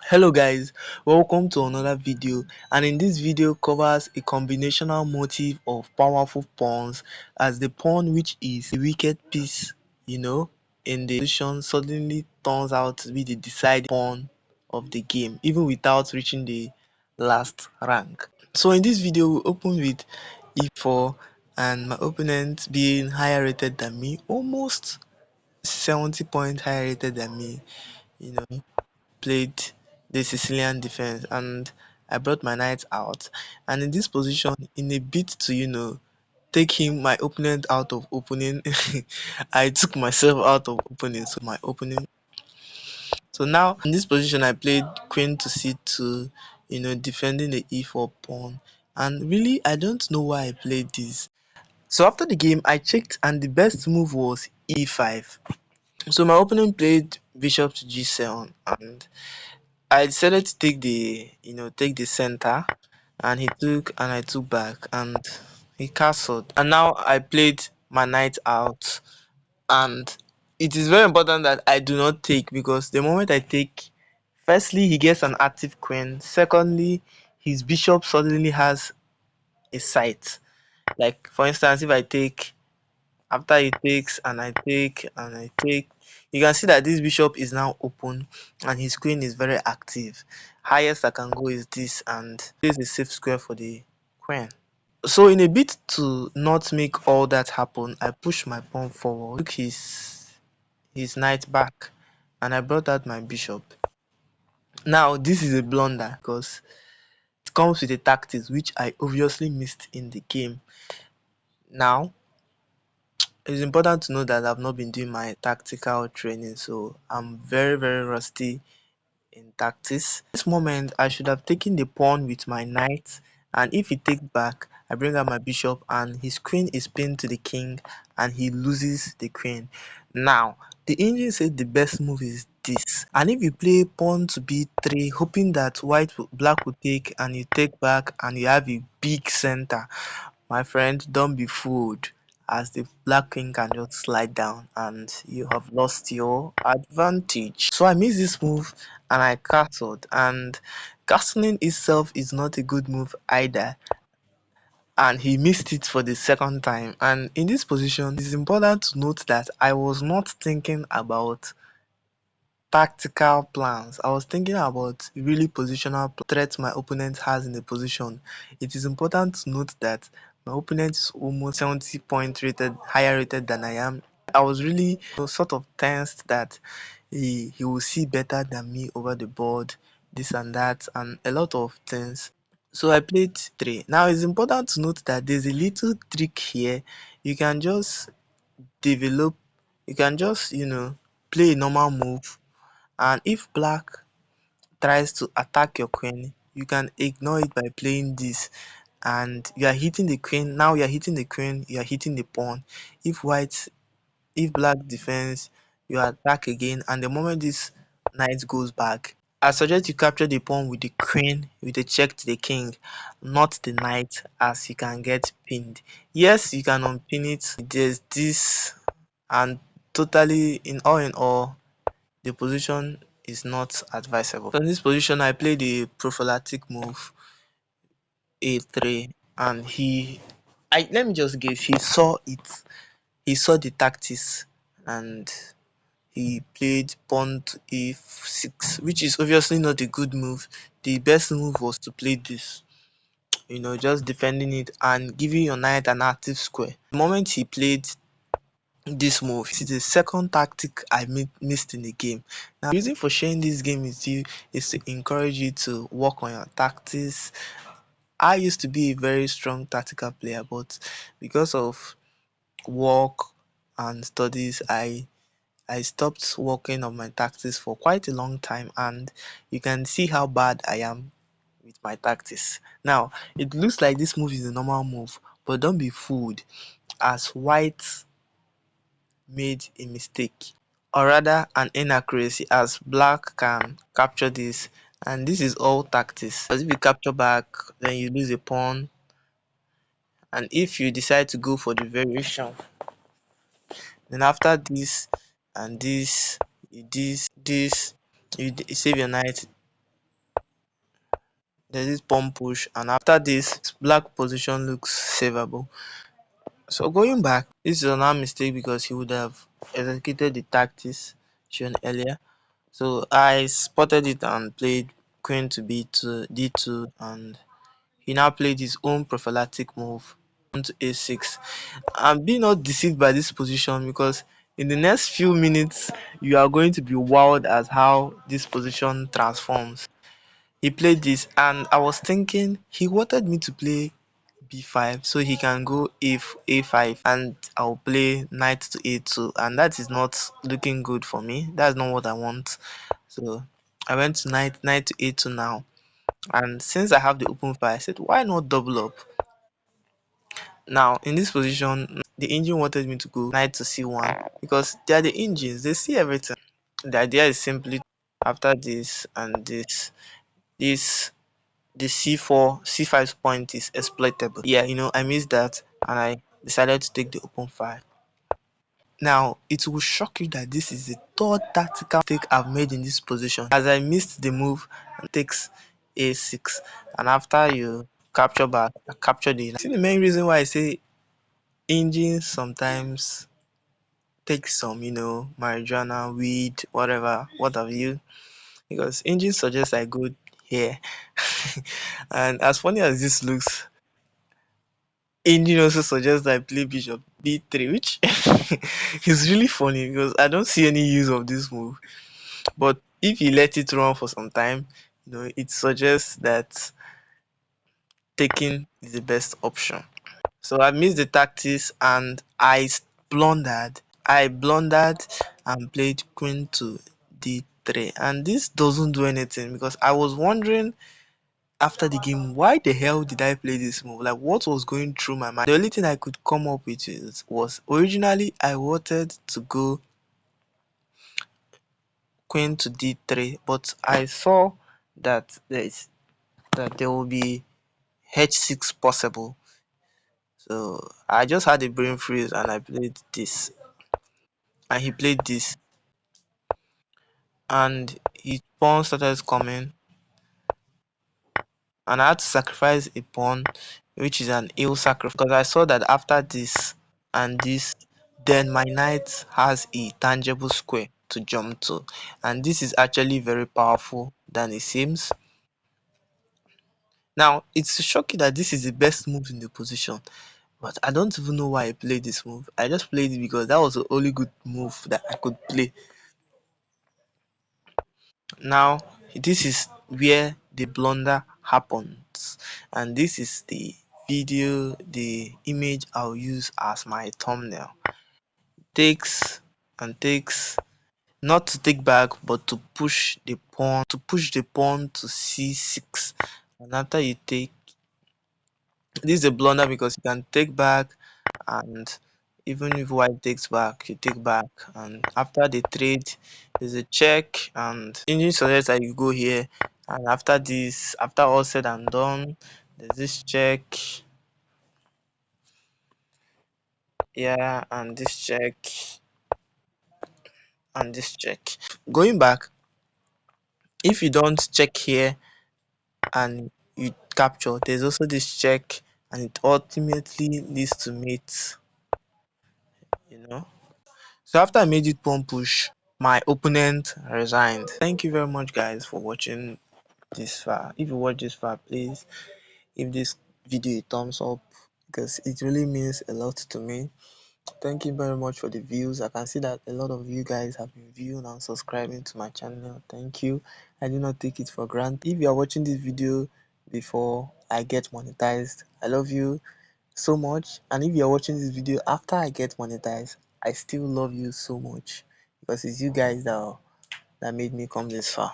Hello guys, welcome to another video, and in this video covers a combinational motif of powerful pawns as the pawn, which is a wicked piece, in the position, suddenly turns out to be the deciding pawn of the game even without reaching the last rank. So in this video we open with e4 and my opponent being higher rated than me, almost 70 points higher rated than me, you know played the Sicilian defense, and I brought my knight out. And in this position, in a bid to take him my opponent out of opening, I took myself out of opening. So my opening. So now in this position, I played queen to c2, defending the e4 pawn. And really, I don't know why I played this. So after the game, I checked, and the best move was e5. So my opponent played bishop to g7, and I decided to take the center, and he took, and I took back, and he castled. And now I played my knight out, and it is very important that I do not take, because the moment I take, firstly he gets an active queen. Secondly, his bishop suddenly has a sight. Like for instance, if I take, after he takes and I take and I take, you can see that this bishop is now open and his queen is very active. Highest I can go is this, and this is a safe square for the queen. So in a bit to not make all that happen, I pushed my pawn forward, took his knight back, and I brought out my bishop. Now this is a blunder because it comes with a tactics which I obviously missed in the game. Now it's important to know that I've not been doing my tactical training, so I'm very rusty in tactics. This moment I should have taken the pawn with my knight, and if he takes back, I bring out my bishop and his queen is pinned to the king and he loses the queen. Now the engine said the best move is this, and if you play pawn to b3 hoping that black will take, and you take back and you have a big center, my friend, don't be fooled, as the black king can just slide down and you have lost your advantage. So I missed this move and I castled, and castling itself is not a good move either, and he missed it for the second time. And in this position, it's important to note that I was not thinking about tactical plans. I was thinking about really positional threats my opponent has in the position. It is important to note that my opponent is almost 70 point rated, higher rated than I am. I was really sort of tensed that he will see better than me over the board, this and that, and a lot of things. So I played three. Now it's important to note that there's a little trick here. You can just develop, you can just play a normal move, and if black tries to attack your queen, you can ignore it by playing this, and you are hitting the queen. Now you are hitting the queen, you are hitting the pawn. If black defends, you attack again, and the moment this knight goes back, I suggest you capture the pawn with the queen with a check to the king, not the knight, as you can get pinned. Yes, you can unpin it. There's this, and totally in all, the position is not advisable. So in this position, I played the prophylactic move a3, and let me just guess, he saw it. He saw the tactics, and he played pawn to e6, which is obviously not a good move. The best move was to play this, just defending it and giving your knight an active square. The moment he played this move, it is the second tactic I missed in the game. Now the reason for sharing this game with you is to encourage you to work on your tactics. I used to be a very strong tactical player, but because of work and studies, I stopped working on my tactics for quite a long time, and you can see how bad I am with my tactics. Now it looks like this move is a normal move, but don't be fooled, as white made a mistake, or rather an inaccuracy, as black can capture this, and this is all tactics. Because if you capture back, then you lose a pawn, and if you decide to go for the variation, then after this and this, you save your knight, there's this pawn push, and after this, black position looks savable. So going back, this is another mistake because he would have executed the tactics shown earlier. So I spotted it and played queen to b2, d2, and he now played his own prophylactic move to a6. I'm being not deceived by this position because in the next few minutes you are going to be wowed at how this position transforms. He played this and I was thinking he wanted me to play b5 so he can go if a5 and I'll play knight to a2, and that is not looking good for me. That's not what I want. So I went to knight to a2 now, and since I have the open file I said why not double up. Now in this position the engine wanted me to go knight to c1 because they are the engines, they see everything. The idea is simply after this and this the c4 c5 point is exploitable. Yeah, I missed that and I decided to take the open file. Now it will shock you that this is the third tactical mistake I've made in this position, as I missed the move and takes a6, and after you capture back, I capture the see the main reason why I say engines sometimes take some marijuana, weed, whatever, what have you, because engine suggests I go here. And as funny as this looks, engine also suggests I play bishop b3, which is really funny because I don't see any use of this move. But if you let it run for some time, it suggests that taking is the best option. So I missed the tactics and blundered. I blundered and played queen to d3, and this doesn't do anything because I was wondering after the game why the hell did I play this move, like what was going through my mind. The only thing I could come up with was originally I wanted to go queen to d3, but I saw that there will be h6 possible. So I just had a brain freeze and I played this, and he played this, and his pawn started coming, and I had to sacrifice a pawn, which is an ill sacrifice because I saw that after this and this, then my knight has a tangible square to jump to, and this is actually very powerful than it seems. Now it's shocking that this is the best move in the position, but I don't even know why I played this move. I just played it because that was the only good move that I could play. Now this is where the blunder happens, and this is the image I'll use as my thumbnail. Takes and takes, not to take back but to push the pawn to c6, and after you take, this is a blunder because you can take back, and even if white takes back, you take back, and after the trade there's a check, and engine suggests that you go here, and after this, after all said and done, there's this check, yeah, and this check, and this check. Going back, if you don't check here and you capture, there's also this check, and it ultimately leads to mate, you know. So after I made it pawn push, my opponent resigned. Thank you very much guys for watching this far. If you watch this far, please give this video a thumbs up because it really means a lot to me. Thank you very much for the views. I can see that a lot of you guys have been viewing and subscribing to my channel. Thank you. I do not take it for granted. If you are watching this video before I get monetized, I love you so much, and if you're watching this video after I get monetized, I still love you so much because it's you guys that made me come this far.